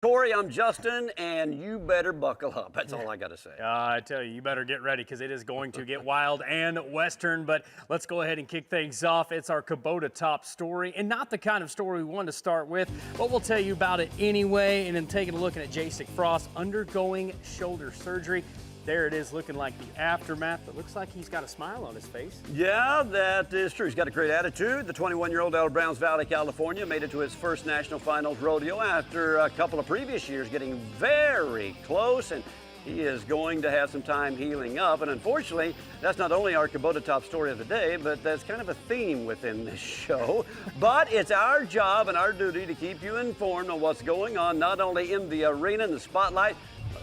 Corey, I'm Justin, and you better buckle up. That's all I got to say. I tell you, you better get ready because it is going to get wild and western. But let's go ahead and kick things off. It's our Kubota top story, and not the kind of story we wanted to start with, but we'll tell you about it anyway. And then taking a look at Jacek Frost undergoing shoulder surgery. There it is, looking like the aftermath, but looks like he's got a smile on his face. Yeah, that is true. He's got a great attitude. The 21-year-old out of Browns Valley, California, made it to his first National Finals Rodeo after a couple of previous years getting very close, and he is going to have some time healing up. And unfortunately, that's not only our Kubota top story of the day, but that's kind of a theme within this show. But it's our job and our duty to keep you informed on what's going on, not only in the arena and the spotlight,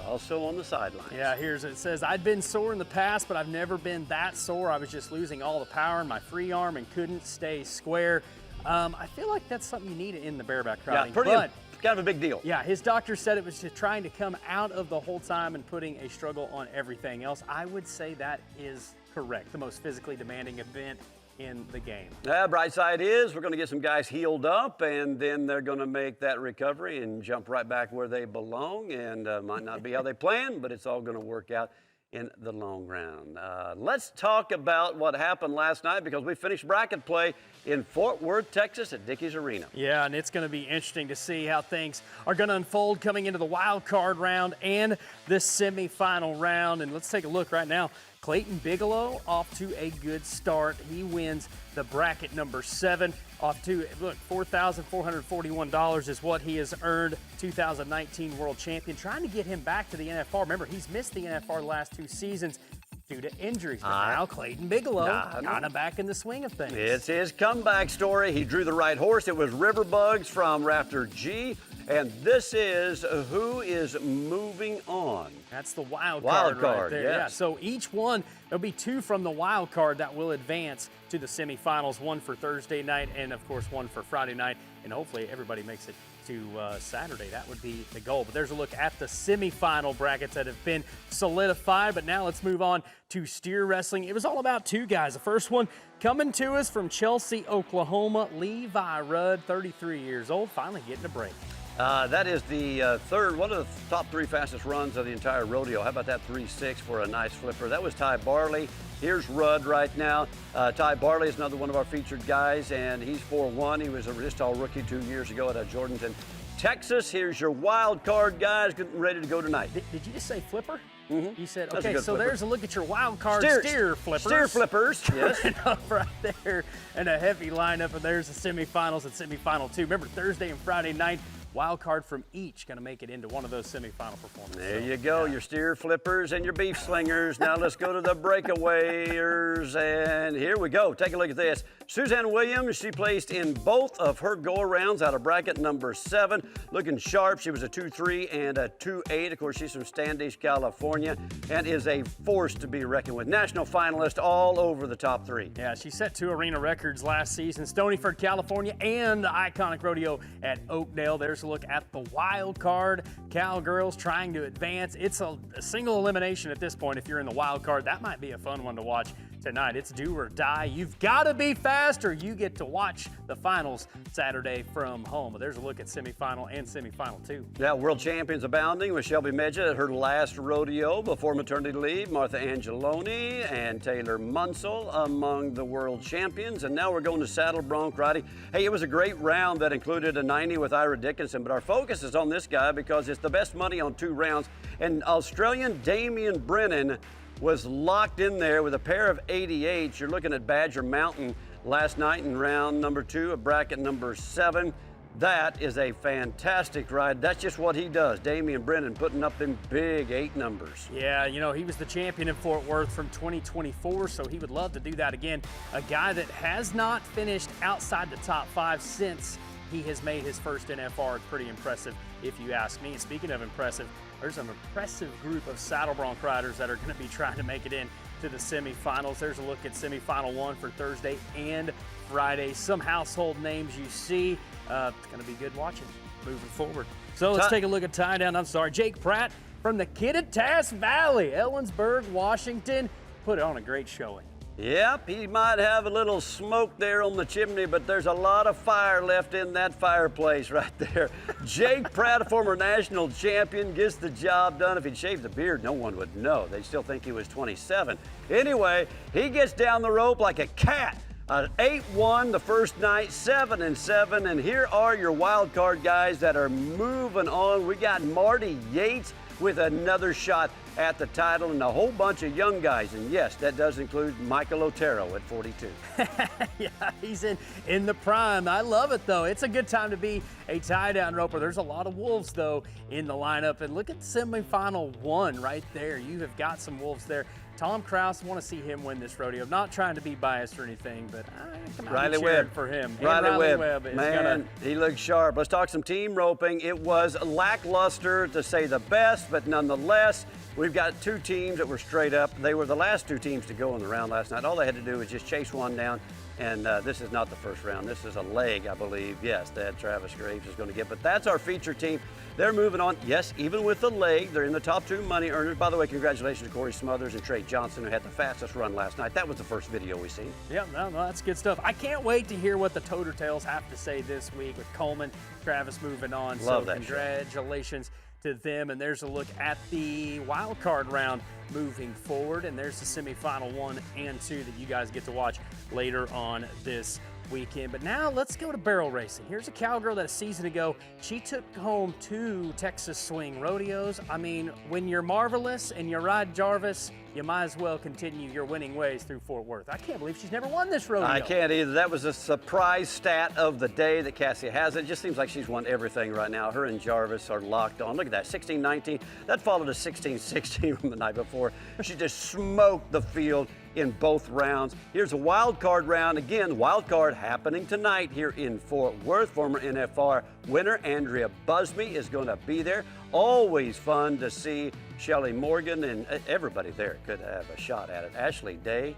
also on the sidelines. Yeah, it says, I'd been sore in the past, but I've never been that sore. I was just losing all the power in my free arm and couldn't stay square. I feel like that's something you need in the bareback riding. Yeah, kind of a big deal. Yeah, his doctor said it was just trying to come out of the whole time and putting a struggle on everything else. I would say that is correct. The most physically demanding event in the game. Bright side is we're going to get some guys healed up, and then they're going to make that recovery and jump right back where they belong, and might not be how they planned, but it's all going to work out in the long run. Let's talk about what happened last night, because we finished bracket play in Fort Worth, Texas at Dickies Arena. Yeah, and it's going to be interesting to see how things are going to unfold coming into the wild card round and the semifinal round. And let's take a look right now. Clayton Bigelow off to a good start. He wins the bracket number 7 off to, look, $4,441 is what he has earned. 2019 world champion, trying to get him back to the NFR. Remember, he's missed the NFR the last 2 seasons due to injuries. But now Clayton Bigelow kind of back in the swing of things. It's his comeback story. He drew the right horse. It was Riverbugs from Rafter G. And this is who is moving on. That's the wild card right there. Yes. Yeah, so each one, there'll be 2 from the wild card that will advance to the semifinals, 1 for Thursday night and, of course, 1 for Friday night. And hopefully everybody makes it to Saturday. That would be the goal. But there's a look at the semifinal brackets that have been solidified. But now let's move on to steer wrestling. It was all about 2 guys. The first one coming to us from Chelsea, Oklahoma, Levi Rudd, 33 years old, finally getting a break. That is the one of the top 3 fastest runs of the entire rodeo. How about that 3.6 for a nice flipper? That was Ty Barley. Here's Rudd right now. Ty Barley is another one of our featured guys, and he's 4-1. He was a just all rookie 2 years ago at Jordanton, Texas. Here's your wild card guys getting ready to go tonight. Did you just say flipper? Mm-hmm. You said, That's okay, so flipper. there's a look at your wild card steer flippers. Steer flippers, yes. Up right there, and a heavy lineup, and there's the semifinals and semifinal 2. Remember, Thursday and Friday night, wild card from each going to make it into one of those semifinal performances. There you go, your steer flippers and your beef slingers. Now let's go to the breakawayers, and here we go. Take a look at this. Suzanne Williams, she placed in both of her go-arounds out of bracket number 7. Looking sharp. She was a 2-3 and a 2-8. Of course, she's from Standish, California, and is a force to be reckoned with. National finalist all over the top 3. Yeah, she set 2 arena records last season, Stonyford, California, and the iconic rodeo at Oakdale. There's a look at the wild card. Cowgirls trying to advance. It's a single elimination at this point. If you're in the wild card, that might be a fun one to watch tonight. It's do or die. You've got to be fast, or you get to watch the finals Saturday from home. But there's a look at semifinal and semifinal 2. Now, world champions abounding with Shelby Medja at her last rodeo before maternity leave. Martha Angeloni and Taylor Munsell among the world champions. And now we're going to saddle bronc riding. Hey, it was a great round that included a 90 with Ira Dickinson, but our focus is on this guy because it's the best money on 2 rounds. And Australian Damian Brennan was locked in there with a pair of 88s. You're looking at Badger Mountain last night in round number 2 of bracket number 7. That is a fantastic ride. That's just what he does. Damian Brennan putting up them big 8 numbers. Yeah, you know, he was the champion in Fort Worth from 2024, so he would love to do that again. A guy that has not finished outside the top 5 since he has made his first NFR. Pretty impressive, if you ask me. And speaking of impressive, there's an impressive group of saddle bronc riders that are going to be trying to make it in to the semifinals. There's a look at semifinal 1 for Thursday and Friday. Some household names you see. It's going to be good watching moving forward. So let's take a look at tie down. Jake Pratt from the Kittitas Valley, Ellensburg, Washington, put on a great showing. Yep, he might have a little smoke there on the chimney, but there's a lot of fire left in that fireplace right there. Jake Pratt, a former national champion, gets the job done. If he'd shaved the beard, no one would know. They'd still think he was 27. Anyway, he gets down the rope like a cat. 8-1 the first night, 7-7, and here are your wild card guys that are moving on. We got Marty Yates with another shot at the title and a whole bunch of young guys. And yes, that does include Michael Otero at 42. Yeah, he's in the prime. I love it, though. It's a good time to be a tie-down roper. There's a lot of wolves, though, in the lineup. And look at semifinal 1 right there. You have got some wolves there. Tom Kraus, want to see him win this rodeo. Not trying to be biased or anything, but Riley Webb for him. Riley Webb is man, he looks sharp. Let's talk some team roping. It was lackluster, to say the best, but nonetheless, we've got 2 teams that were straight up. They were the last 2 teams to go in the round last night. All they had to do was just chase one down, and this is not the first round. This is a leg, I believe. Yes, that Travis Graves is going to get, but that's our feature team. They're moving on. Yes, even with the leg, they're in the top 2 money earners. By the way, congratulations to Corey Smothers and Trey Johnson, who had the fastest run last night. That was the first video we seen. Yeah, no, that's good stuff. I can't wait to hear what the Toter Tails have to say this week with Coleman, Travis moving on. Love so that congratulations to them. And there's a look at the wild card round moving forward. And there's the semifinal 1 and 2 that you guys get to watch later on this weekend. But now let's go to barrel racing. Here's a cowgirl that a season ago, she took home 2 Texas swing rodeos. I mean, when you're marvelous and you ride Jarvis, you might as well continue your winning ways through Fort Worth. I can't believe she's never won this rodeo. I can't either. That was a surprise stat of the day that Cassie has. It just seems like she's won everything right now. Her and Jarvis are locked on. Look at that, 16-19. That followed a 16-16 from the night before. She just smoked the field in both rounds. Here's a wild card round. Again, wild card happening tonight here in Fort Worth. Former NFR winner Andrea Busby is going to be there. Always fun to see Shelly Morgan, and everybody there could have a shot at it. Ashley Day,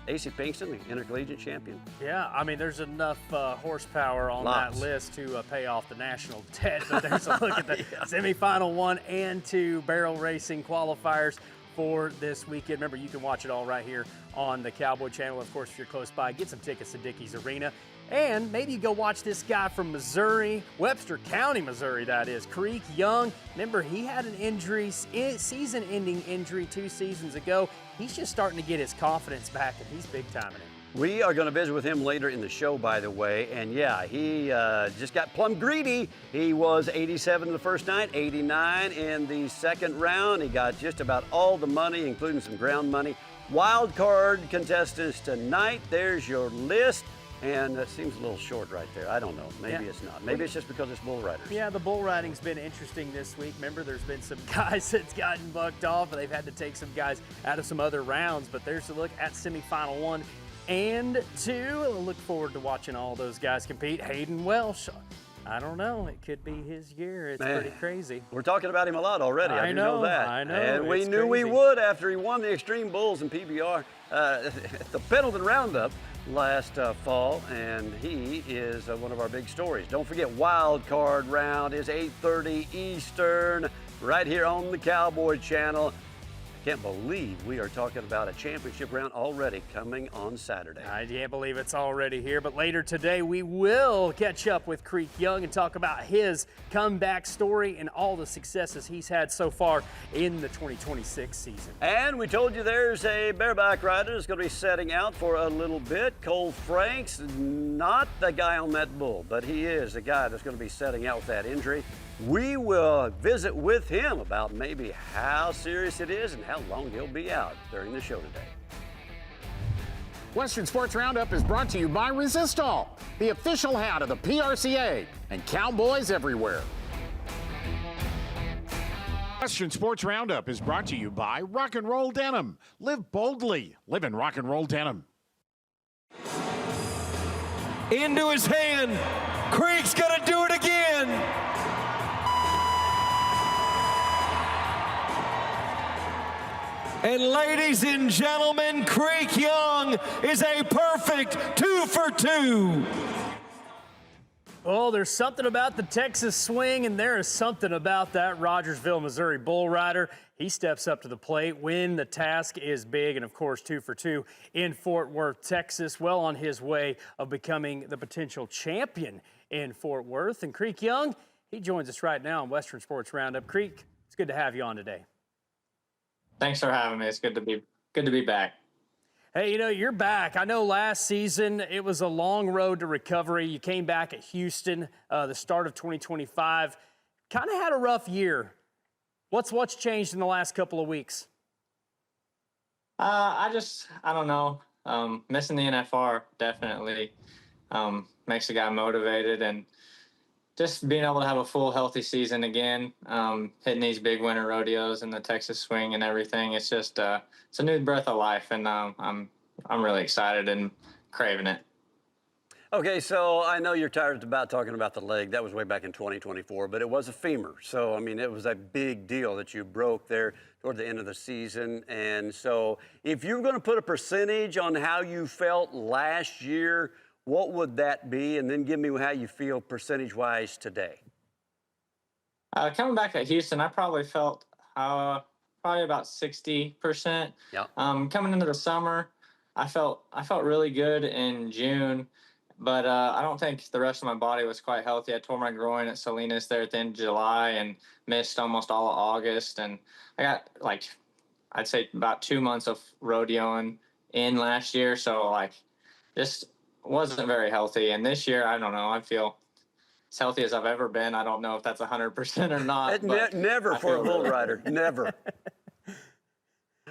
AC Pinkston, the intercollegiate champion. Yeah, I mean, there's enough horsepower on that list to pay off the national debt. But there's a look at the semifinal 1 and 2 barrel racing qualifiers for this weekend. Remember, you can watch it all right here on the Cowboy channel. Of course, if you're close by, get some tickets to Dickey's Arena. And maybe you go watch this guy from Missouri, Webster County, Missouri, that is, Creek Young. Remember, he had an injury, season-ending injury 2 seasons ago. He's just starting to get his confidence back, and he's big-timing it. We are going to visit with him later in the show, by the way. And yeah, he just got plumb greedy. He was 87 the first night, 89 in the second round. He got just about all the money, including some ground money. Wild card contestants tonight. There's your list. And that seems a little short right there. I don't know. Maybe it's not. Maybe it's just because it's bull riders. Yeah, the bull riding's been interesting this week. Remember, there's been some guys that's gotten bucked off, and they've had to take some guys out of some other rounds. But there's a look at semifinal 1 and 2. We'll look forward to watching all those guys compete. Hayden Welsh, I don't know. It could be his year. It's pretty crazy. We're talking about him a lot already. I know that. I know. And we knew we would after he won the Extreme Bulls and PBR at the Pendleton Roundup last fall, and he is one of our big stories. Don't forget, wild card round is 8:30 Eastern right here on the Cowboy channel. Can't believe we are talking about a championship round already coming on Saturday. I can't believe it's already here, but later today we will catch up with Creek Young and talk about his comeback story and all the successes he's had so far in the 2026 season. And we told you there's a bareback rider that's going to be setting out for a little bit. Cole Franks, not the guy on that bull, but he is the guy that's going to be setting out with that injury. We will visit with him about maybe how serious it is and how long he'll be out during the show today. Western Sports Roundup is brought to you by Resistol, the official hat of the PRCA, and Cowboys everywhere. Western Sports Roundup is brought to you by Rock and Roll Denim. Live boldly. Live in rock and roll denim. Into his hand. Creek's gonna do it again. And ladies and gentlemen, Creek Young is a perfect 2 for 2. Oh, there's something about the Texas swing, and there is something about that Rogersville, Missouri bull rider. He steps up to the plate when the task is big, and of course, 2 for 2 in Fort Worth, Texas, well on his way of becoming the potential champion in Fort Worth. And Creek Young, he joins us right now on Western Sports Roundup. Creek, it's good to have you on today. Thanks for having me. It's good to be back. Hey, you know, you're back. I know last season it was a long road to recovery. You came back at Houston, the start of 2025. Kind of had a rough year. What's changed in the last couple of weeks? I don't know. Missing the NFR definitely makes a guy motivated, and just being able to have a full healthy season again, hitting these big winter rodeos and the Texas swing and everything. It's just it's a new breath of life, and I'm really excited and craving it. Okay, so I know you're tired about talking about the leg. That was way back in 2024, but it was a femur. So, I mean, it was a big deal that you broke there toward the end of the season. And so if you're going to put a percentage on how you felt last year, what would that be? And then give me how you feel percentage-wise today. Coming back at Houston, I probably felt probably about 60%. Yeah. Coming into the summer, I felt really good in June, but I don't think the rest of my body was quite healthy. I tore my groin at Salinas there at the end of July and missed almost all of August. And I got, like, I'd say about 2 months of rodeoing in last year. So, like, just wasn't very healthy. And this year, I don't know, I feel as healthy as I've ever been. I don't know if that's 100% or not. Never for a bull rider, never.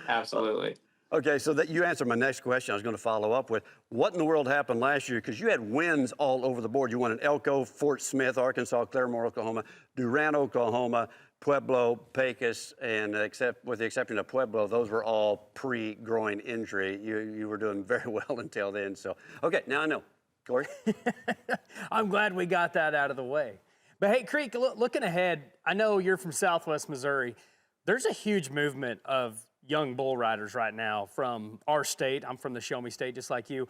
Absolutely. Okay, so that you answered my next question. I was going to follow up with, what in the world happened last year? Because you had wins all over the board. You won in Elko, Fort Smith, Arkansas, Claremore, Oklahoma, Durant, Oklahoma, Pueblo, Pecos, and with the exception of Pueblo, those were all pre-groin injury. You were doing very well until then. So, okay, now I know. Corey? I'm glad we got that out of the way. But hey, Creek, looking ahead, I know you're from Southwest Missouri. There's a huge movement of young bull riders right now from our state. I'm from the Show Me State, just like you.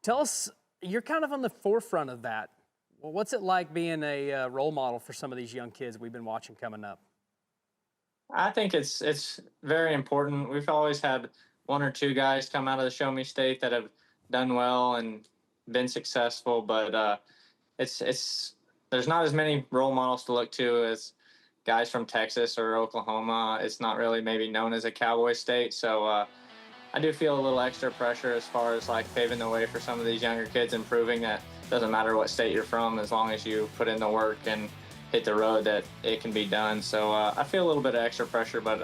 Tell us, you're kind of on the forefront of that. Well, what's it like being a role model for some of these young kids we've been watching coming up? I think it's very important. We've always had 1 or 2 guys come out of the Show Me State that have done well and been successful, but there's not as many role models to look to as guys from Texas or Oklahoma. It's not really maybe known as a cowboy state, so I do feel a little extra pressure as far as like paving the way for some of these younger kids and proving that it doesn't matter what state you're from, as long as you put in the work and hit the road, that it can be done. So I feel a little bit of extra pressure, but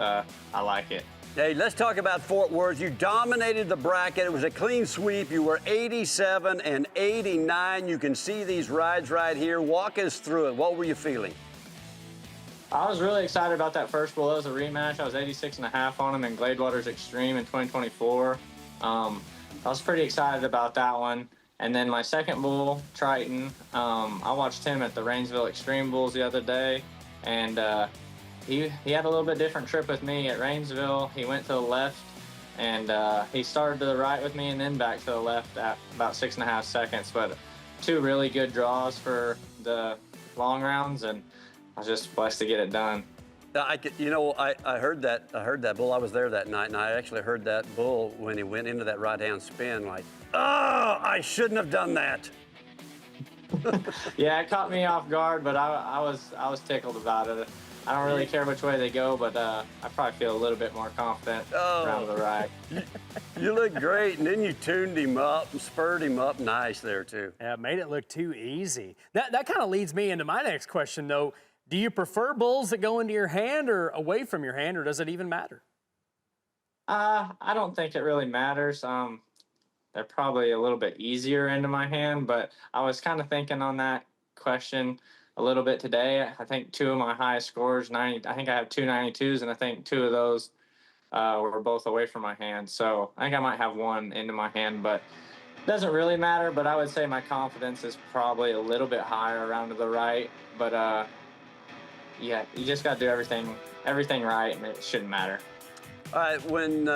I like it. Hey, let's talk about Fort Worth. You dominated the bracket. It was a clean sweep. You were 87 and 89. You can see these rides right here. Walk us through it. What were you feeling? I was really excited about that first bull. That was a rematch. I was 86.5 on him in Gladewater's Extreme in 2024. I was pretty excited about that one. And then my second bull, Triton, I watched him at the Rainsville Extreme Bulls the other day, and he had a little bit different trip with me at Rainsville. He went to the left, and he started to the right with me and then back to the left at about 6.5 seconds. But 2 really good draws for the long rounds, and I was just blessed to get it done. I heard that bull. I was there that night, and I actually heard that bull when he went into that right-hand spin, like, oh, I shouldn't have done that. Yeah, it caught me off guard, but I was tickled about it. I don't really care which way they go, but I probably feel a little bit more confident around the right. You look great, and then you tuned him up and spurred him up nice there, too. Yeah, made it look too easy. That kind of leads me into my next question, though. Do you prefer bulls that go into your hand or away from your hand, or does it even matter? I don't think it really matters. They're probably a little bit easier into my hand, but I was kind of thinking on that question a little bit today. I think 2 of my highest scores, 90. I think I have 2 92s, and I think 2 of those were both away from my hand. So I think I might have 1 into my hand, but it doesn't really matter. But I would say my confidence is probably a little bit higher around to the right. But yeah, you just got to do everything right, and it shouldn't matter. All right, when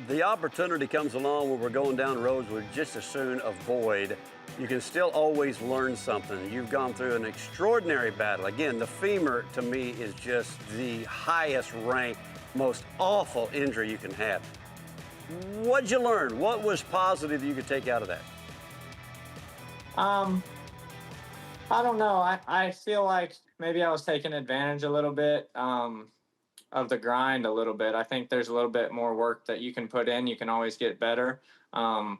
the opportunity comes along where we're going down roads we just as soon avoid, you can still always learn something. You've gone through an extraordinary battle. Again, the femur, to me, is just the highest rank, most awful injury you can have. What'd you learn? What was positive you could take out of that? I don't know. I feel like maybe I was taking advantage a little bit of the grind a little bit. I think there's a little bit more work that you can put in. You can always get better. Donnie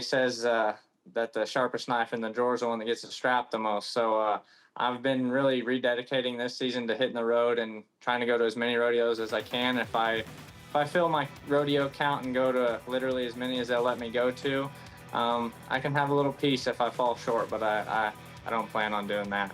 says that the sharpest knife in the drawer is the one that gets the strap the most. So I've been really rededicating this season to hitting the road and trying to go to as many rodeos as I can. If I fill my rodeo count and go to literally as many as they'll let me go to, I can have a little peace if I fall short, but I don't plan on doing that.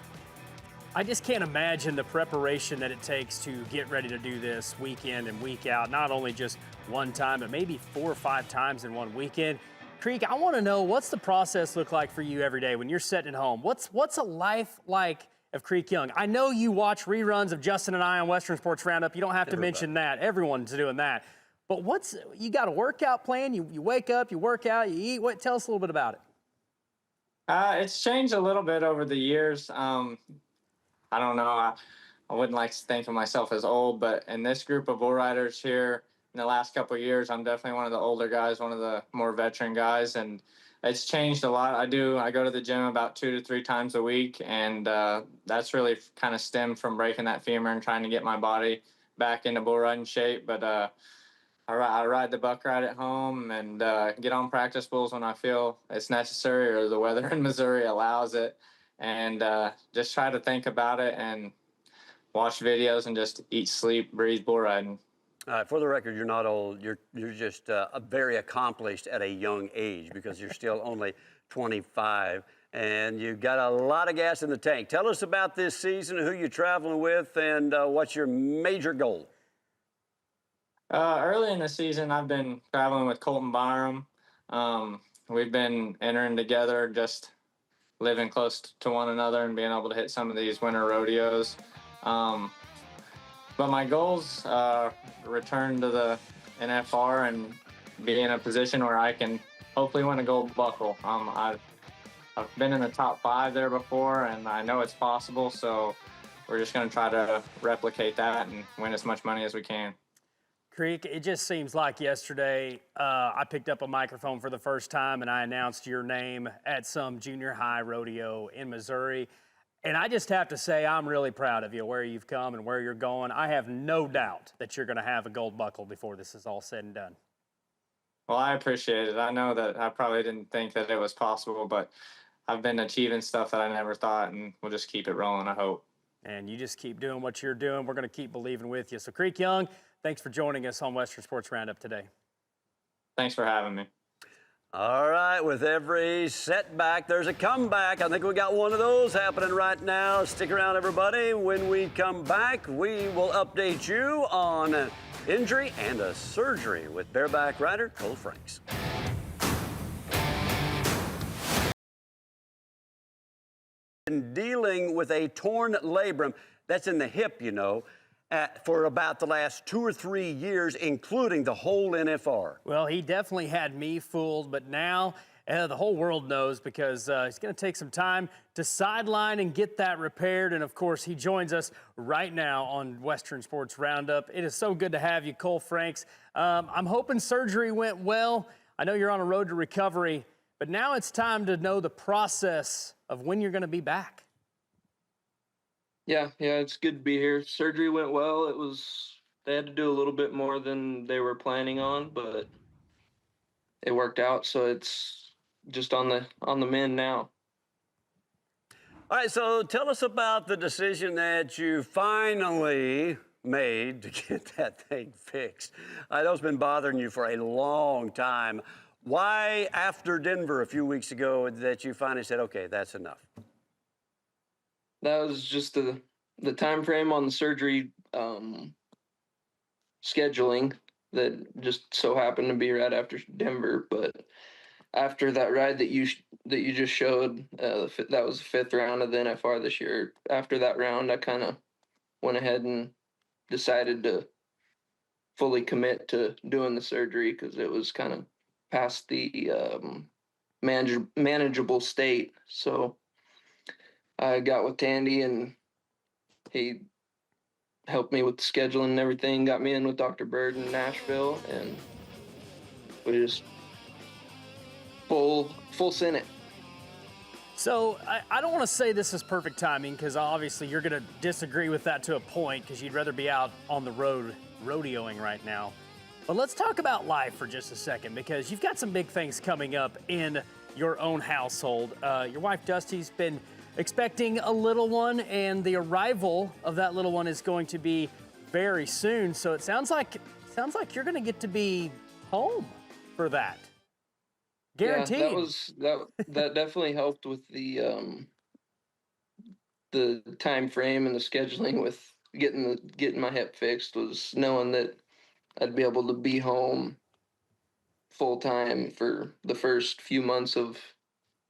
I just can't imagine the preparation that it takes to get ready to do this week in and week out, not only just one time, but maybe 4 or 5 times in one weekend. Creek, I want to know, what's the process look like for you every day when you're sitting at home? What's a life like of Creek Young? I know you watch reruns of Justin and I on Western Sports Roundup. You don't have to mention that. Everyone's doing that. But you got a workout plan? You wake up, you work out, you eat. Tell us a little bit about it. It's changed a little bit over the years. I don't know. I wouldn't like to think of myself as old, but in this group of bull riders here in the last couple of years, I'm definitely one of the older guys, one of the more veteran guys, and it's changed a lot. I go to the gym about 2 to 3 times a week, and that's really kind of stemmed from breaking that femur and trying to get my body back into bull riding shape. But I ride the buck ride at home and get on practice bulls when I feel it's necessary or the weather in Missouri allows it, and just try to think about it and watch videos and just eat, sleep, breathe bull riding. For the record, you're not old. You're just very accomplished at a young age, because you're still only 25, and you've got a lot of gas in the tank. Tell us about this season, who you're traveling with, and what's your major goal? Early in the season, I've been traveling with Colton Byram. We've been entering together, just living close to one another and being able to hit some of these winter rodeos. But my goals return to the NFR and be in a position where I can hopefully win a gold buckle. I've been in the top 5 there before, and I know it's possible, so we're just going to try to replicate that and win as much money as we can. Creek, it just seems like yesterday I picked up a microphone for the first time and I announced your name at some junior high rodeo in Missouri. And I just have to say, I'm really proud of you, where you've come and where you're going. I have no doubt that you're going to have a gold buckle before this is all said and done. Well, I appreciate it. I know that I probably didn't think that it was possible, but I've been achieving stuff that I never thought, and we'll just keep it rolling, I hope. And you just keep doing what you're doing. We're going to keep believing with you. So, Creek Young, thanks for joining us on Western Sports Roundup today. Thanks for having me. All right, with every setback, there's a comeback. I think we got one of those happening right now. Stick around, everybody. When we come back, we will update you on an injury and a surgery with bareback rider Cole Franks. Dealing with a torn labrum, that's in the hip, you know, for about the last 2 or 3 years, including the whole NFR. Well, he definitely had me fooled, but now the whole world knows, because he's going to take some time to sideline and get that repaired. And, of course, he joins us right now on Western Sports Roundup. It is so good to have you, Cole Franks. I'm hoping surgery went well. I know you're on a road to recovery, but now it's time to know the process of when you're going to be back. Yeah, it's good to be here. Surgery went well. They had to do a little bit more than they were planning on, but it worked out. So it's just on the mend now. All right, so tell us about the decision that you finally made to get that thing fixed. I know it's been bothering you for a long time. Why, after Denver a few weeks ago, that you finally said, okay, that's enough? That was just the time frame on the surgery scheduling that just so happened to be right after Denver. But after that ride that you just showed, that was the 5th round of the NFR this year. After that round, I kind of went ahead and decided to fully commit to doing the surgery, because it was kind of past the manageable state. So I got with Tandy, and he helped me with the scheduling and everything, got me in with Dr. Bird in Nashville, and we just full sent it. So I don't want to say this is perfect timing, because obviously you're going to disagree with that to a point, because you'd rather be out on the road rodeoing right now. But let's talk about life for just a second, because you've got some big things coming up in your own household. Your wife Dusty's been expecting a little one, and the arrival of that little one is going to be very soon. So it sounds like you're going to get to be home for that. Guaranteed. Yeah, that definitely helped with the time frame and the scheduling with getting my hip fixed, was knowing that I'd be able to be home full time for the first few months of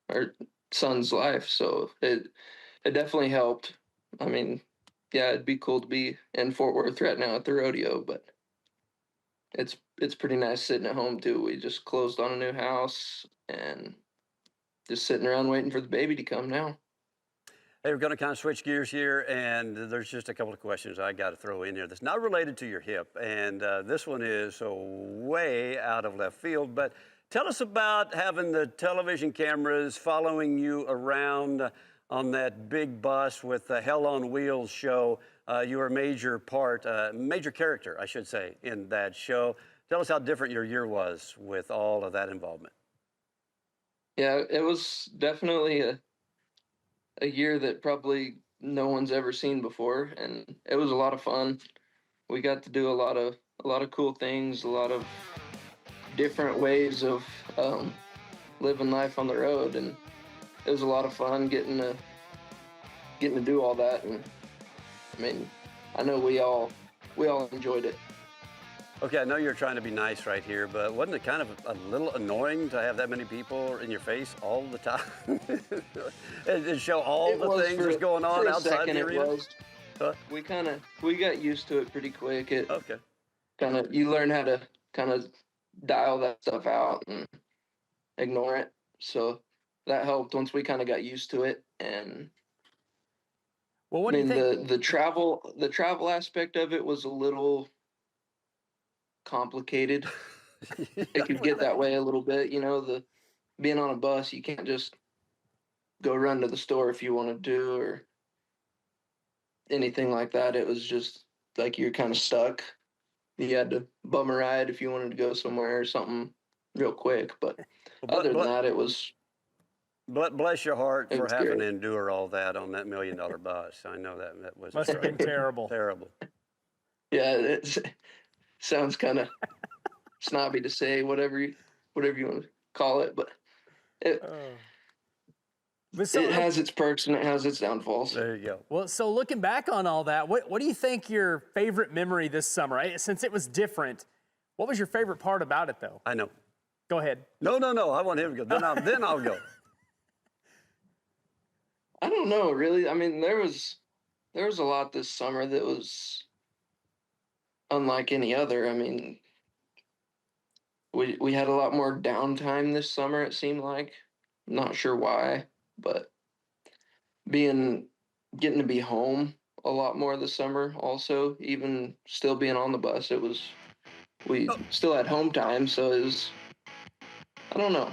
our son's life. So it definitely helped. I mean, yeah, it'd be cool to be in Fort Worth right now at the rodeo, but it's pretty nice sitting at home too. We just closed on a new house and just sitting around waiting for the baby to come now. Hey, we're going to kind of switch gears here, and there's just a couple of questions I got to throw in here that's not related to your hip, and this one is way out of left field, but tell us about having the television cameras following you around on that big bus with the Hell on Wheels show. You were a major character, I should say, in that show. Tell us how different your year was with all of that involvement. Yeah, it was definitely a year that probably no one's ever seen before, and it was a lot of fun. We got to do a lot of cool things, a lot of different ways of living life on the road, and it was a lot of fun getting to do all that. And I mean, I know we all enjoyed it. Okay, I know you're trying to be nice right here, but wasn't it kind of a little annoying to have that many people in your face all the time? and show all the things that's going on outside the arena? Huh? We got used to it pretty quick. Okay. You learn how to kind of dial that stuff out and ignore it. So that helped once we kind of got used to it. And well, what do you think? The travel aspect of it was a little complicated. It could get that way a little bit, being on a bus, you can't just go run to the store if you want to or anything like that. It was just like you're kind of stuck. You had to bum a ride if you wanted to go somewhere or something real quick. But other than that, it was. Bless your heart for having to endure all that on that $1 million bus. I know that was must have been terrible. Terrible. Yeah, it sounds kind of snobby to say, whatever you want to call it, but it has its perks and it has its downfalls. There you go. Well, so looking back on all that, what do you think your favorite memory this summer? Since it was different, what was your favorite part about it, though? I know. Go ahead. No. I want him to go. Then I'll go. I don't know, really. I mean, there was a lot this summer that was unlike any other. I mean, we had a lot more downtime this summer, it seemed like. I'm not sure why, but getting to be home a lot more this summer also, even still being on the bus, we still had home time, so it was, I don't know.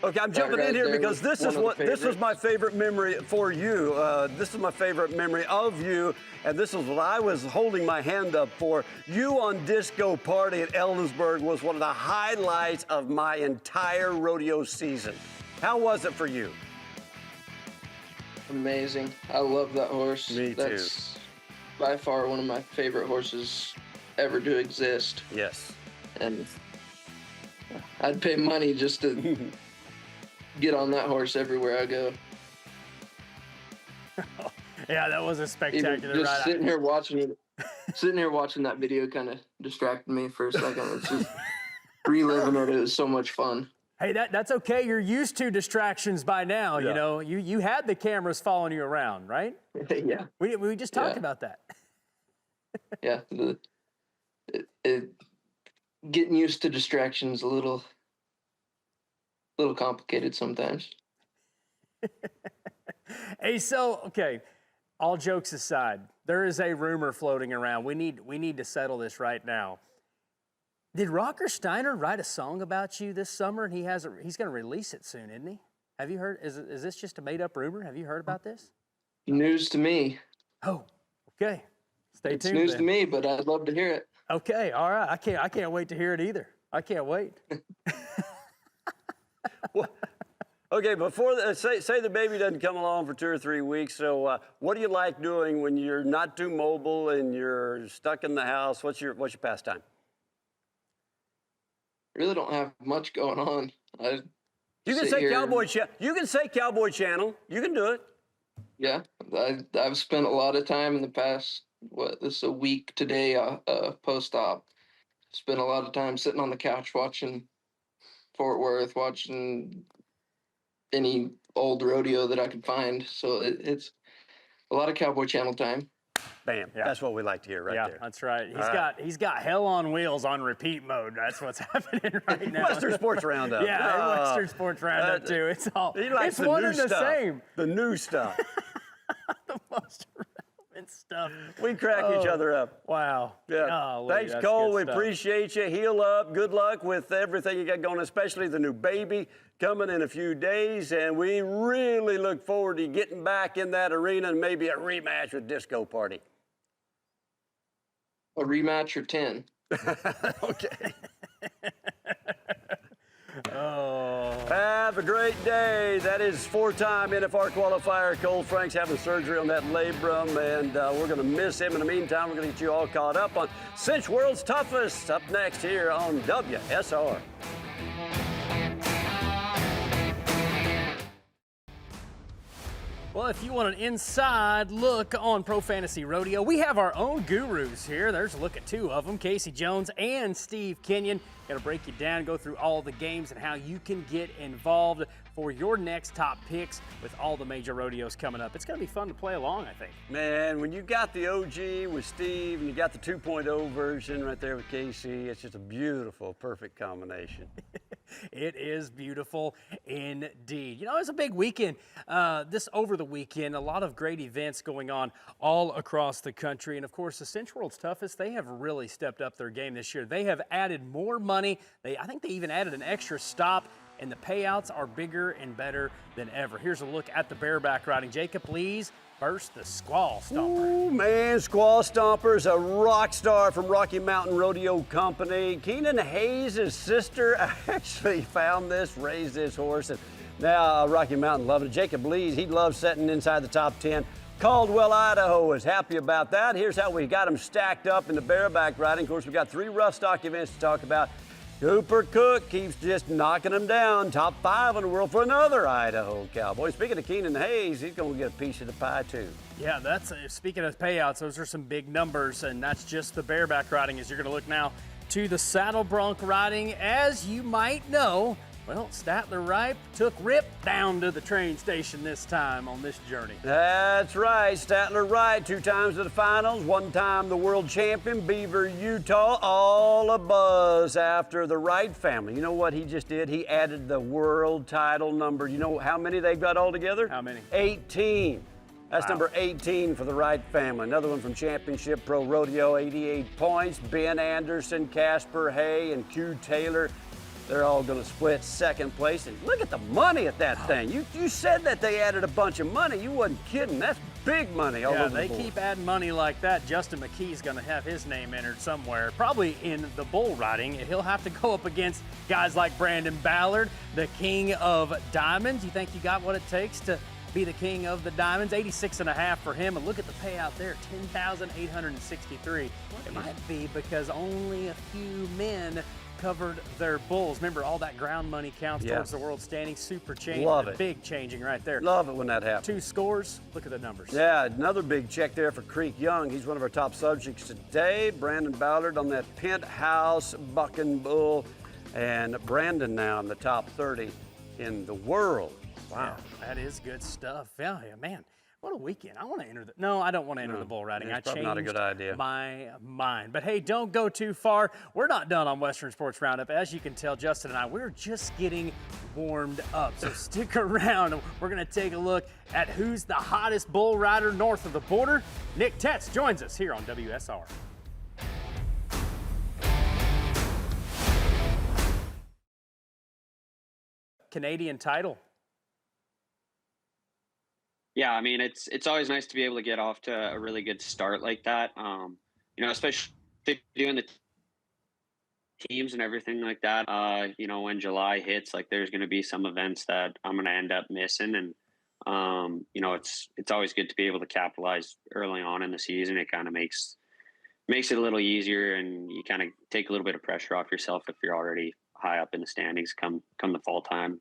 Okay, I'm jumping in here because this was my favorite memory for you. This is my favorite memory of you, and this is what I was holding my hand up for. You on Disco Party at Ellensburg was one of the highlights of my entire rodeo season. How was it for you? Amazing. I love that horse. Me too. That's by far one of my favorite horses ever to exist. Yes. And I'd pay money just to get on that horse everywhere I go. Yeah, that was a spectacular ride. Just sitting here watching that video kind of distracted me for a second. It's just reliving it. It was so much fun. Hey, that's okay. You're used to distractions by now. Yeah. You had the cameras following you around, right? Yeah. We just talked about that. Yeah. Getting used to distractions a little little complicated sometimes. Hey, so, okay, all jokes aside, there is a rumor floating around. We need to settle this right now. Did Rocker Steiner write a song about you this summer? And he's going to release it soon, isn't he? Have you heard? Is this just a made-up rumor? Have you heard about this? News to me. Oh, okay. Stay It's tuned. news then. to me, but I'd love to hear it. Okay, all right. I can't wait to hear it either. I can't wait. Well, okay, before say the baby doesn't come along for 2 or 3 weeks. So, what do you like doing when you're not too mobile and you're stuck in the house? What's your pastime? Really don't have much going on. You can say Cowboy Channel. You can say Cowboy Channel. You can do it. Yeah, I've spent a lot of time in the past. This is a week today. Post-op, spent a lot of time sitting on the couch watching Fort Worth, watching any old rodeo that I could find. So it's a lot of Cowboy Channel time. Bam. Yeah. That's what we like to hear right there. Yeah, that's right. He's got Hell on Wheels on repeat mode. That's what's happening right now. Western Sports Roundup. Yeah, Western Sports Roundup too. It's all. He likes It's one and the same. The new stuff. The most relevant stuff. We crack each other up. Wow. Yeah. Golly, Thanks, that's Cole. good We stuff. appreciate you. Heal up. Good luck with everything you got going, especially the new baby coming in a few days. And we really look forward to getting back in that arena and maybe a rematch with Disco Party. A rematch or 10. Okay. Oh. Have a great day. That is 4-time NFR qualifier Cole Frank's having surgery on that labrum, and we're going to miss him. In the meantime, we're going to get you all caught up on Cinch World's Toughest up next here on WSR. Well, if you want an inside look on Pro Fantasy Rodeo, we have our own gurus here. There's a look at 2 of them, Casey Jones and Steve Kenyon. Going to break you down, go through all the games and how you can get involved for your next top picks with all the major rodeos coming up. It's going to be fun to play along, I think. Man, when you got the OG with Steve and you got the 2.0 version right there with Casey, it's just a beautiful, perfect combination. It is beautiful indeed. You know, it's a big weekend. Over the weekend, a lot of great events going on all across the country. And of course, the Cinch World's Toughest, they have really stepped up their game this year. They have added more money. I think they even added an extra stop, and the payouts are bigger and better than ever. Here's a look at the bareback riding. Jacob Lee's versus the Squall Stomper. Ooh, man, Squall Stomper's a rock star from Rocky Mountain Rodeo Company. Keenan Hayes' sister actually found this, raised this horse, and now Rocky Mountain loving it. Jacob Lee, he loves setting inside the top 10. Caldwell, Idaho is happy about that. Here's how we got them stacked up in the bareback riding. Of course, we've got 3 rough stock events to talk about. Cooper Cook keeps just knocking them down. Top 5 in the world for another Idaho Cowboy. Speaking of Keenan Hayes, he's going to get a piece of the pie, too. Yeah, that's speaking of payouts, those are some big numbers, and that's just the bareback riding. As you're going to look now to the saddle bronc riding, as you might know, well, Statler Ripe took Rip down to the train station this time on this journey. That's right. Statler Wright, 2 times to the finals, 1 time the world champion, Beaver, Utah, all abuzz after the Wright family. You know what he just did? He added the world title number. You know how many they've got altogether? How many? 18. That's Wow. number 18 for the Wright family. Another one from Championship Pro Rodeo, 88 points. Ben Anderson, Casper Hay, and Q Taylor. They're all going to split second place. And look at the money at that thing. You said that they added a bunch of money. You wasn't kidding. That's big money all over the board. They keep adding money like that. Justin McKee's going to have his name entered somewhere, probably in the bull riding. He'll have to go up against guys like Brandon Ballard, the king of diamonds. You think you got what it takes to be the king of the diamonds? 86.5 for him. And look at the payout there, $10,863. It might be because only a few men covered their bulls. Remember, all that ground money counts towards the world standing. Super change. Love it. Big changing right there. Love it when that happens. 2 scores. Look at the numbers. Yeah, another big check there for Creek Young. He's one of our top subjects today. Brandon Ballard on that penthouse bucking bull. And Brandon now in the top 30 in the world. Wow. Yeah, that is good stuff. Yeah, man. What a weekend. I want to enter the – no, I don't want to enter the bull riding. It's I probably changed not a good idea. my mind. But, hey, don't go too far. We're not done on Western Sports Roundup. As you can tell, Justin and I, we're just getting warmed up. So stick around. We're going to take a look at who's the hottest bull rider north of the border. Nick Tetz joins us here on WSR. Canadian title. Yeah, I mean, it's always nice to be able to get off to a really good start like that. Especially doing the teams and everything like that. When July hits, like there's going to be some events that I'm going to end up missing, and it's always good to be able to capitalize early on in the season. It kind of makes it a little easier, and you kind of take a little bit of pressure off yourself if you're already high up in the standings come the fall time.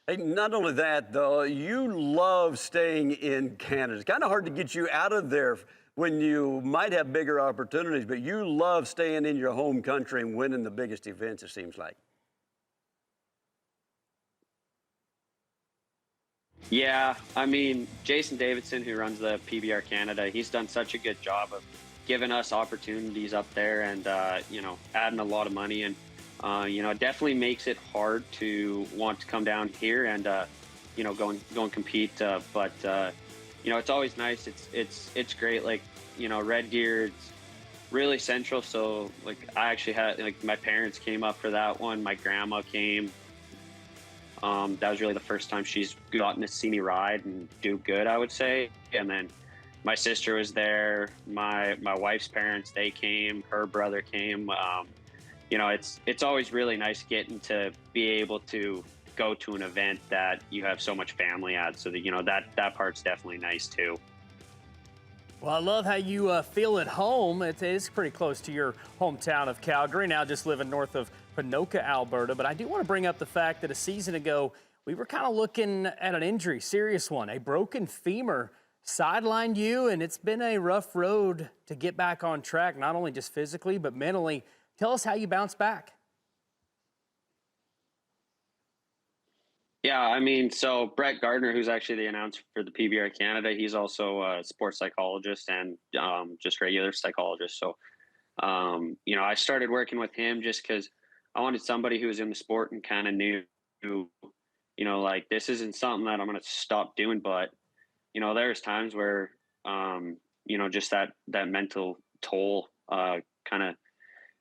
Hey, not only that, though, you love staying in Canada. It's kind of hard to get you out of there when you might have bigger opportunities, but you love staying in your home country and winning the biggest events, it seems like. Yeah, I mean, Jason Davidson, who runs the PBR Canada, he's done such a good job of giving us opportunities up there and, adding a lot of money. And it definitely makes it hard to want to come down here and, go and compete. But it's always nice. It's great. Like, Red Deer, it's really central. So, like, I actually had, like, my parents came up for that one. My grandma came. That was really the first time she's gotten to see me ride and do good, I would say. And then my sister was there. My wife's parents, they came. Her brother came. It's always really nice getting to be able to go to an event that you have so much family at. So that that part's definitely nice too. Well, I love how you feel at home. It is pretty close to your hometown of Calgary, now just living north of Ponoka, Alberta. But I do want to bring up the fact that a season ago, we were kind of looking at an injury, serious one. A broken femur sidelined you, and it's been a rough road to get back on track, not only just physically, but mentally. Tell us how you bounce back. Yeah, I mean, so Brett Gardner, who's actually the announcer for the PBR Canada, he's also a sports psychologist and just regular psychologist. So, I started working with him just because I wanted somebody who was in the sport and kind of knew, like this isn't something that I'm going to stop doing. But, there's times where, just that mental toll kind of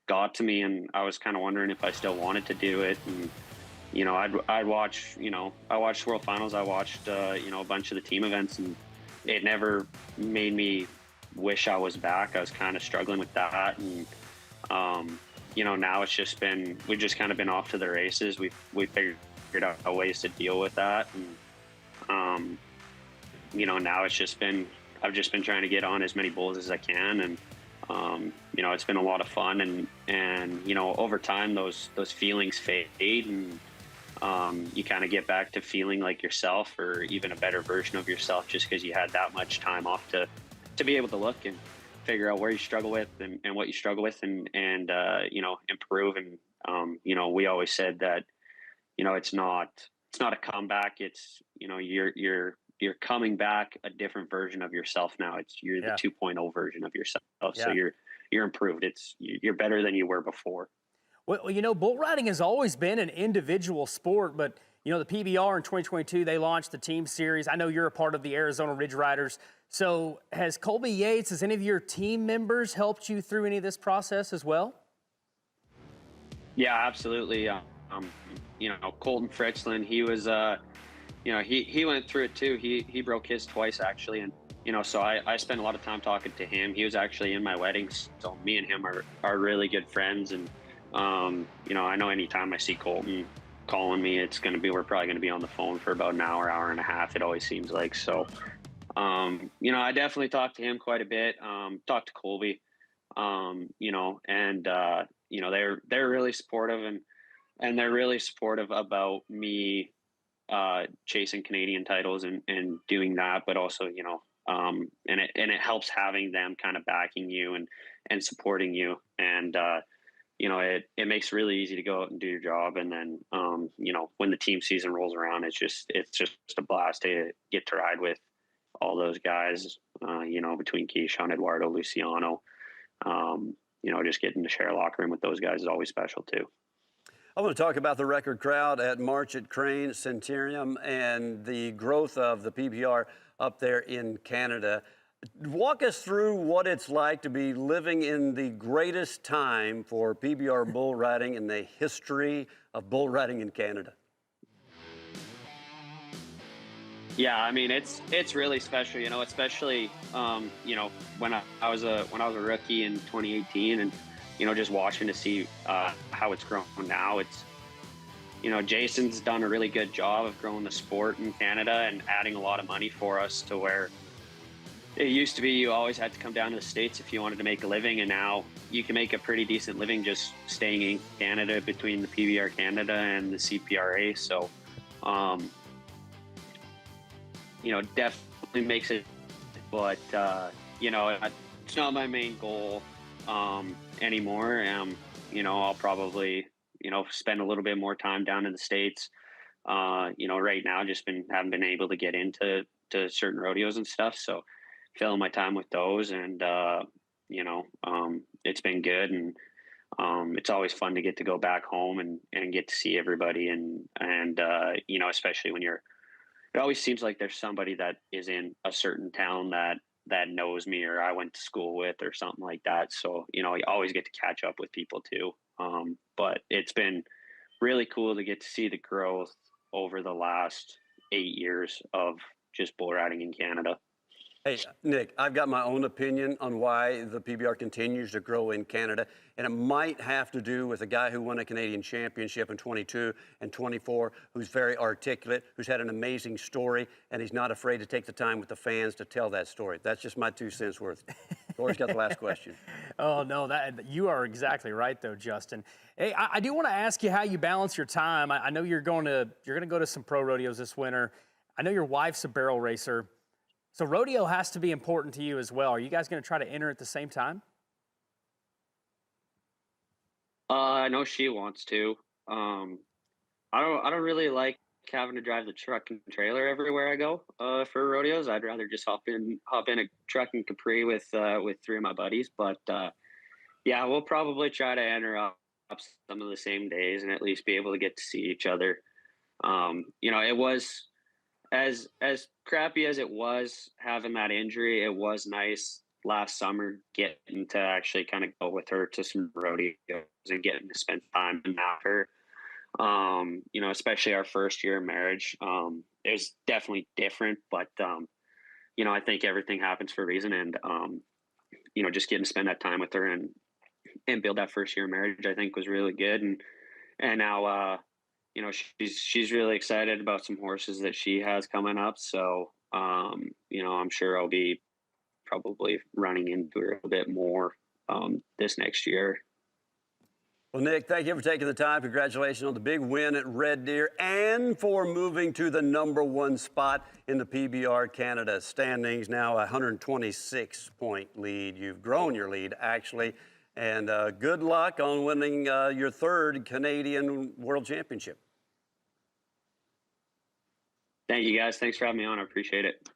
got to me, and I was kind of wondering if I still wanted to do it. And I'd watch, I watched World Finals, I watched a bunch of the team events, and it never made me wish I was back. I was kind of struggling with that, and now it's just been, we've just kind of been off to the races. We've figured out ways to deal with that, and now it's just been, I've just been trying to get on as many bulls as I can, and it's been a lot of fun, and over time those feelings fade, and you kind of get back to feeling like yourself, or even a better version of yourself, just because you had that much time off to be able to look and figure out where you struggle with and what you struggle with, and improve. And we always said that it's not a comeback. It's you're coming back a different version of yourself now. You're the 2.0 version of yourself. Yeah. So you're improved. You're better than you were before. Well, bull riding has always been an individual sport, but the PBR in 2022, they launched the team series. I know you're a part of the Arizona Ridge Riders. So has Colby Yates, has any of your team members helped you through any of this process as well? Yeah, absolutely. Colton Fritzland, he was, he went through it too. He broke his twice actually. And, so I spent a lot of time talking to him. He was actually in my wedding. So me and him are really good friends. And, I know anytime I see Colton calling me, we're probably going to be on the phone for about an hour and a half. It always seems like. So, I definitely talked to him quite a bit. Talked to Colby, they're really supportive, and they're really supportive about me chasing Canadian titles and doing that, but also, and it helps having them kind of backing you and supporting you. And, it makes it really easy to go out and do your job. And then, when the team season rolls around, it's just a blast to get to ride with all those guys, between Keyshawn, Eduardo, Luciano, just getting to share a locker room with those guys is always special too. I want to talk about the record crowd at March at Crane Centenarium and the growth of the PBR up there in Canada. Walk us through what it's like to be living in the greatest time for PBR bull riding in the history of bull riding in Canada. Yeah, I mean it's really special, especially when I was a rookie in 2018, and just watching to see how it's grown now. It's Jason's done a really good job of growing the sport in Canada and adding a lot of money for us to where it used to be you always had to come down to the States if you wanted to make a living, and now you can make a pretty decent living just staying in Canada between the PBR Canada and the CPRA. So definitely makes it, but it's not my main goal anymore. I'll probably spend a little bit more time down in the States. Right now haven't been able to get into certain rodeos and stuff, so filling my time with those, and it's been good, and it's always fun to get to go back home and get to see everybody, and especially when it always seems like there's somebody that is in a certain town that knows me or I went to school with or something like that. So, you always get to catch up with people too. But it's been really cool to get to see the growth over the last 8 years of just bull riding in Canada. Hey, Nick, I've got my own opinion on why the PBR continues to grow in Canada, and it might have to do with a guy who won a Canadian championship in 22 and 24, who's very articulate, who's had an amazing story, and he's not afraid to take the time with the fans to tell that story. That's just my 2 cents worth. Corey's got the last question. Oh, no, you are exactly right, though, Justin. Hey, I do want to ask you how you balance your time. I know you're going to go to some pro rodeos this winter. I know your wife's a barrel racer. So rodeo has to be important to you as well. Are you guys going to try to enter at the same time? I know she wants to. I don't really like having to drive the truck and trailer everywhere I go for rodeos. I'd rather just hop in a truck and Capri with 3 of my buddies. But yeah, we'll probably try to enter up some of the same days and at least be able to get to see each other. It was as crappy as it was having that injury. It was nice last summer getting to actually kind of go with her to some rodeos and getting to spend time with her. Especially our first year of marriage. It was definitely different, but I think everything happens for a reason, and just getting to spend that time with her and build that first year of marriage, I think was really good. And now she's really excited about some horses that she has coming up. So, I'm sure I'll be probably running into her a bit more this next year. Well, Nick, thank you for taking the time. Congratulations on the big win at Red Deer and for moving to the #1 spot in the PBR Canada standings. Now a 126-point lead. You've grown your lead, actually. And good luck on winning your 3rd Canadian World Championship. Thank you, guys. Thanks for having me on. I appreciate it.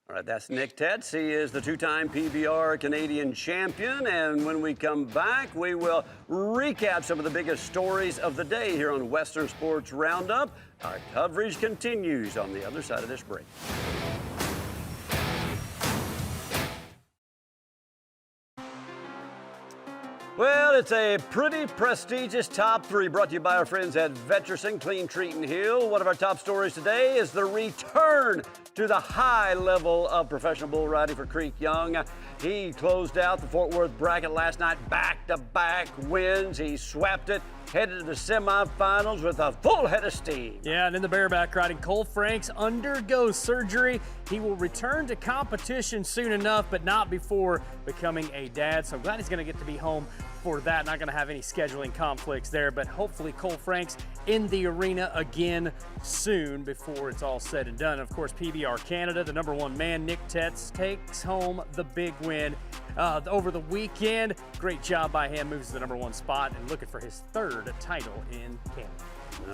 All right, that's Nick Tetz. He is the 2-time PBR Canadian champion. And when we come back, we will recap some of the biggest stories of the day here on Western Sports Roundup. Our coverage continues on the other side of this break. Well, it's a pretty prestigious top 3 brought to you by our friends at Veterson Clean Treat and Heal. One of our top stories today is the return to the high level of professional bull riding for Creek Young. He closed out the Fort Worth bracket last night, back-to-back wins. He swept it, headed to the semifinals with a full head of steam. Yeah, and in the bareback riding, Cole Franks undergoes surgery. He will return to competition soon enough, but not before becoming a dad. So I'm glad he's going to get to be home for that. Not going to have any scheduling conflicts there, but hopefully Cole Franks in the arena again soon before it's all said and done. Of course, PBR Canada, the #1 man, Nick Tetz, takes home the big win over the weekend. Great job by him, moves to the #1 spot and looking for his 3rd title in Canada.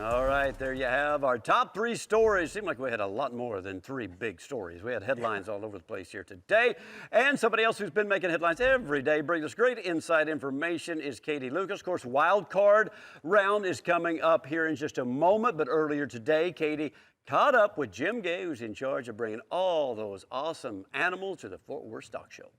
All right, there you have our top 3 stories. Seemed like we had a lot more than 3 big stories. We had headlines all over the place here today. And somebody else who's been making headlines every day, bringing us great inside information, is Katie Lucas. Of course, wild card round is coming up here in just a moment. But earlier today, Katie caught up with Jim Gay, who's in charge of bringing all those awesome animals to the Fort Worth Stock Show.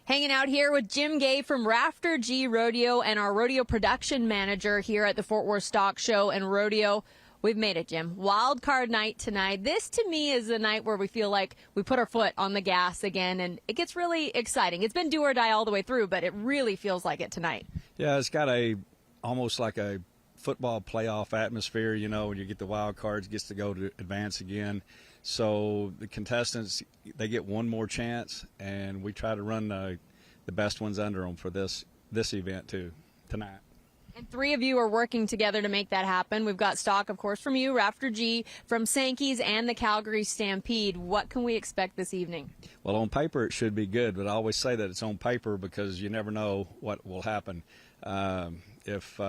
Hanging out here with Jim Gay from Rafter G Rodeo and our rodeo production manager here at the Fort Worth Stock Show and Rodeo. We've made it, Jim. Wild card night tonight. This, to me, is the night where we feel like we put our foot on the gas again, and it gets really exciting. It's been do or die all the way through, but it really feels like it tonight. Yeah, it's got almost like a football playoff atmosphere, you know, when you get the wild cards, gets to go to advance again. So the contestants, they get one more chance, and we try to run the best ones under them for this event too tonight. And 3 of you are working together to make that happen. We've got stock, of course, from you, Rafter G, from Sankey's, and the Calgary Stampede. What can we expect this evening? Well, on paper it should be good, but I always say that it's on paper because you never know what will happen. If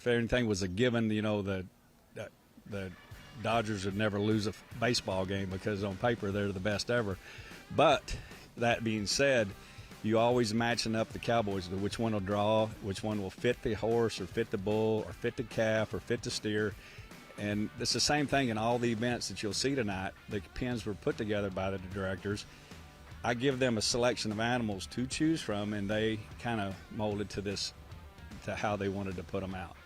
anything was a given, you know, the Dodgers would never lose a baseball game because on paper they're the best ever. But that being said, you always matching up the Cowboys to which one will draw, which one will fit the horse or fit the bull or fit the calf or fit the steer. And it's the same thing in all the events that you'll see tonight. The pins were put together by the directors. I give them a selection of animals to choose from, and they kind of molded to how they wanted to put them out.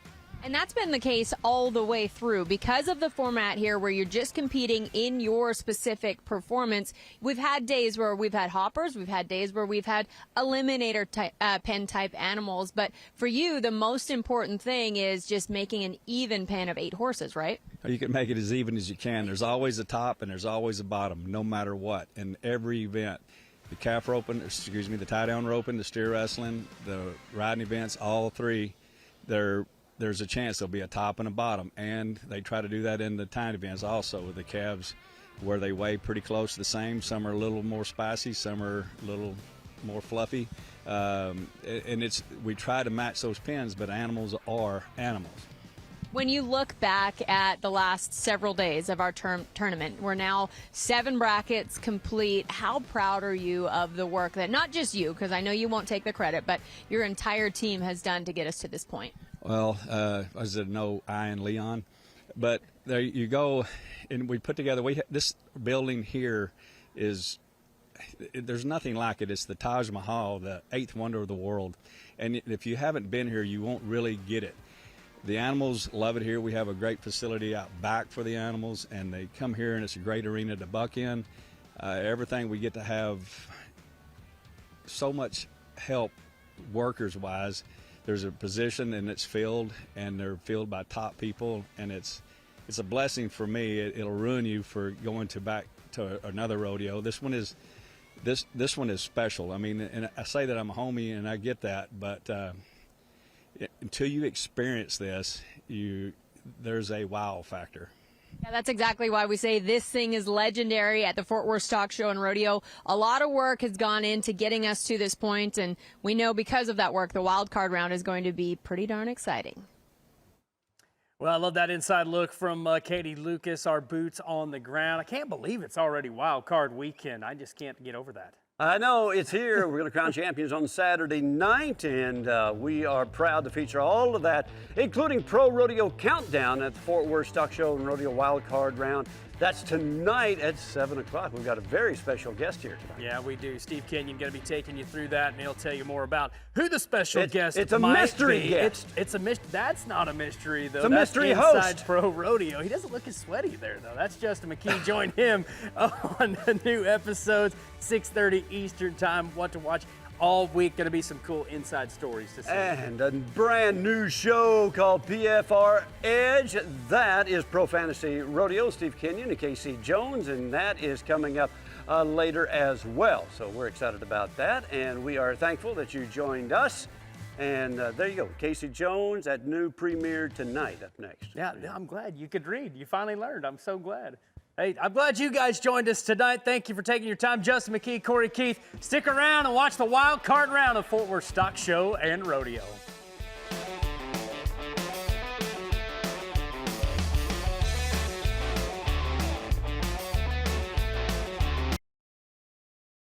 And that's been the case all the way through. Because of the format here where you're just competing in your specific performance, we've had days where we've had hoppers, we've had days where we've had eliminator pen type animals. But for you, the most important thing is just making an even pen of 8 horses, right? You can make it as even as you can. There's always a top and there's always a bottom, no matter what. In every event, the calf roping, the tie down roping, the steer wrestling, the riding events, all 3, there's a chance there'll be a top and a bottom, and they try to do that in the time events also with the calves where they weigh pretty close to the same. Some are a little more spicy, some are a little more fluffy, and we try to match those pins, but animals are animals. When you look back at the last several days of our tournament, we're now 7 brackets complete. How proud are you of the work that not just you, because I know you won't take the credit, but your entire team has done to get us to this point? Well, as I know, I and Leon, but there you go, and we put together. This building here there's nothing like it. It's the Taj Mahal, the 8th wonder of the world, and if you haven't been here, you won't really get it. The animals love it here. We have a great facility out back for the animals, and they come here, and it's a great arena to buck in. Everything we get to have so much help workers-wise. There's a position and it's filled, and they're filled by top people, and it's a blessing for me. It'll ruin you for going back to another rodeo. This one is special. I mean, and I say that I'm a homie, and I get that, but until you experience this, there's a wow factor. Yeah, that's exactly why we say this thing is legendary at the Fort Worth Stock Show and Rodeo. A lot of work has gone into getting us to this point, and we know because of that work, the wild card round is going to be pretty darn exciting. Well, I love that inside look from Katie Lucas, our boots on the ground. I can't believe it's already wild card weekend. I just can't get over that. I know, it's here. We're going to crown champions on Saturday night, and we are proud to feature all of that, including Pro Rodeo Countdown at the Fort Worth Stock Show and Rodeo Wild Card Round. That's tonight at 7 o'clock. We've got a very special guest here tonight. Yeah, we do. Steve Kenyon going to be taking you through that, and he'll tell you more about who the special guest It's a might mystery be. guest. It's a mystery. That's not a mystery, though. It's a mystery inside host. Pro Rodeo. He doesn't look as sweaty there, though. That's Justin McKee. Join him on the new episodes, 6:30 Eastern Time. What to watch all week. Going to be some cool inside stories to see. And a brand new show called PFR Edge. That is Pro Fantasy Rodeo, Steve Kenyon and Casey Jones, and that is coming up later as well. So we're excited about that, and we are thankful that you joined us. And there you go, Casey Jones, that new premiere tonight up next. Yeah, I'm glad you could read. You finally learned. I'm so glad. Hey, I'm glad you guys joined us tonight. Thank you for taking your time. Justin McKee, Corey Keith. Stick around and watch the wild card round of Fort Worth Stock Show and Rodeo.